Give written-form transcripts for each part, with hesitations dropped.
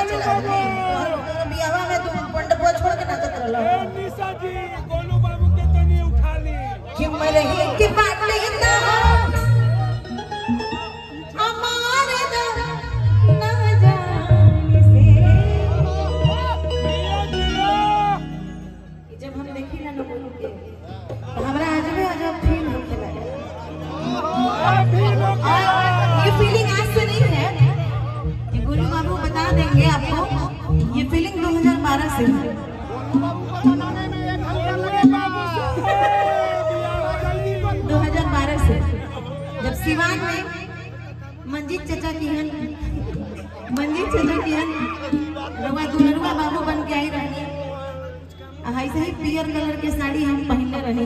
चला चला बियाह में तू पंडपो छोड़ के नाचत रहलो ए निशा जी गोलू बाबू के तनी उठा ली कि मरही के बाटे ना हमारे ना जाने से जब हम देखी ना लोगों के तो हमरा अजब फील होखेला ये फीलिंग आज से नहीं है, ये गोलू बाबू बता देंगे आपको। ये फीलिंग 2012 से है। 2012 से जब सिवान में मंजीत चाचा की हन रुआ दुलरुआ बाबू बन के आई रही, ऐसे ही पियर कलर के साड़ी हम पहनले रही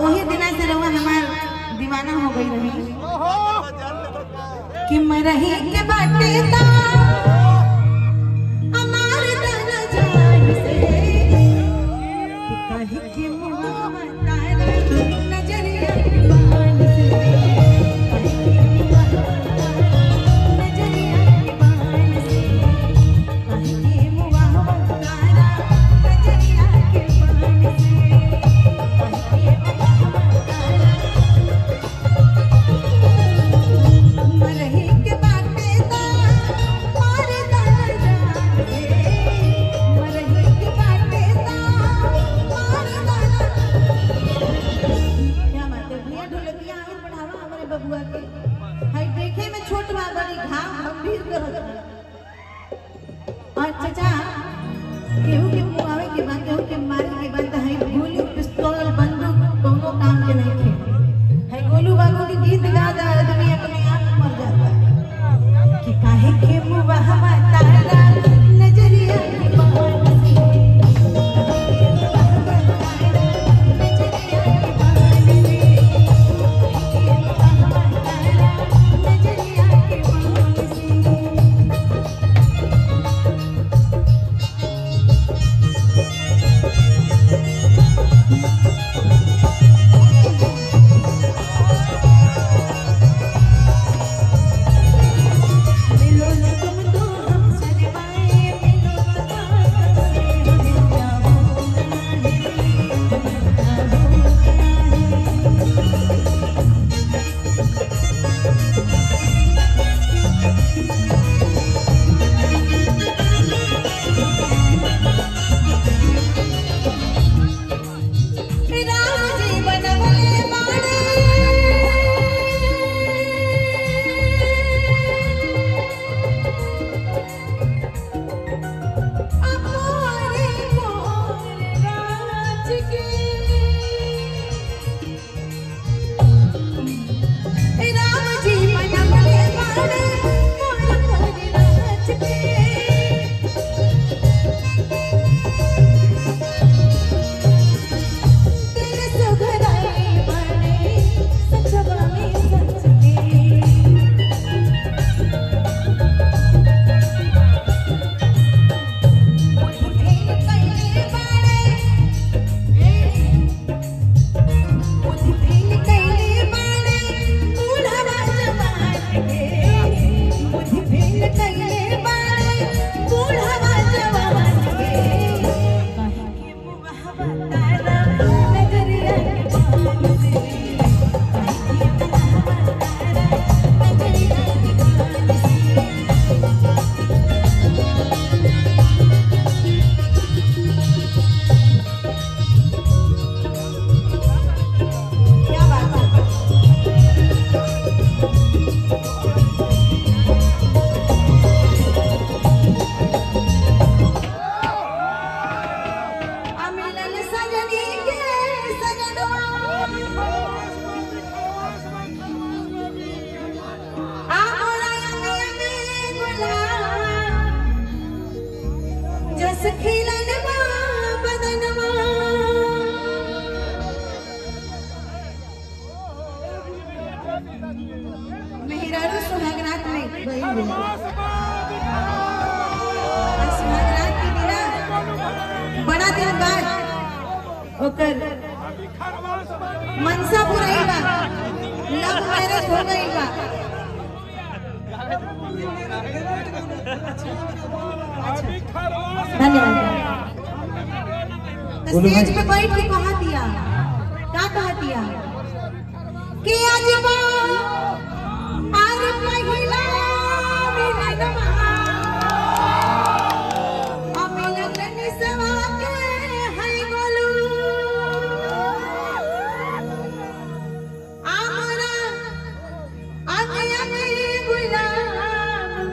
वही दिना से रुआ हमार दीवाना हो गई रही कि मरही के बाटे ता हमारे दाना जान से कि काहे के मुहावा तारा नजरिया बान से नजरिया बान से काहे के मुहावा तारा नजरिया के बान से मरही के बाटे ता मारे दाना जान से मरही के बाटे ता मारे दाना। क्या बात है भैया ढोलकिया आगे बढ़ावा हमारे बबुआ के हाय देखे में छोट बा बड़ी घाव गंभीर करत और चाचा केहू के मुआवे के बाद केहू के मारे के बाद हाय गोली पिस्तौल बंदूक कोनो काम के नहीं थे। हाय गोलू बाबू के गीत गा दा आदमी अपने आप मर जाता कि काहे के मुहावा तारा नजरिया की बान से नजरिया की बान से नजरिया की बान से। मिलो न तुम तो हम शर्माए मिलो न मिल जाओ राम जी बनवले बाड़े अमोरे मोर राज के राम जी बनवले बाड़े मोर राज के तेरे सुघराए बने सचवा में सच के बुद्धि फेल कैले बाड़े बुद्धि फेल कैले बाड़े बूढ़वा जवान के बुद्धि फेल कैले बाड़े बूढ़वा जवान के काहे के मुहावा तारा नजरिया के बान से काहे के मुहावा तारा नजरिया के बान से। क्या बात है मिलल सजनी के सजनवा मोरा अंग अंग गुलाब जस खिलन बा बदनवा मेहरारू सुहागरात में गई हुई सुहागरात के दिना बड़ा दिन बाद ओकर मनसा पुराई बा लव मैरिज हो गई बा अभी खरवास धन्यवाद। तो स्टेज पे बैठ के कहा दिया, क्या कहा दिया कि आज आज महिला मिलनवा मिलन निसवा के है गोलू आमरा आगे आगे गुलाब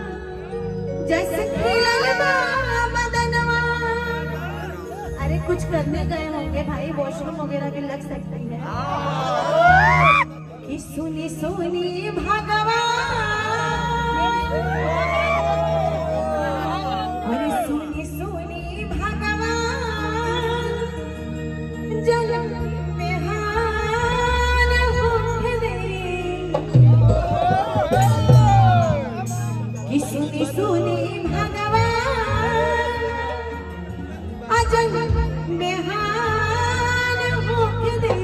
जैसे खिलल बा मदनवा। अरे कुछ करने गए होंगे भाई, वॉशरूम वगैरह भी लग सकती है कि सुनी सुनी भगवान, अरे सुनी सुनी भगवान जन्म में हार होख दे कि सुनी सुनी भगवान अजब में हार होख दे।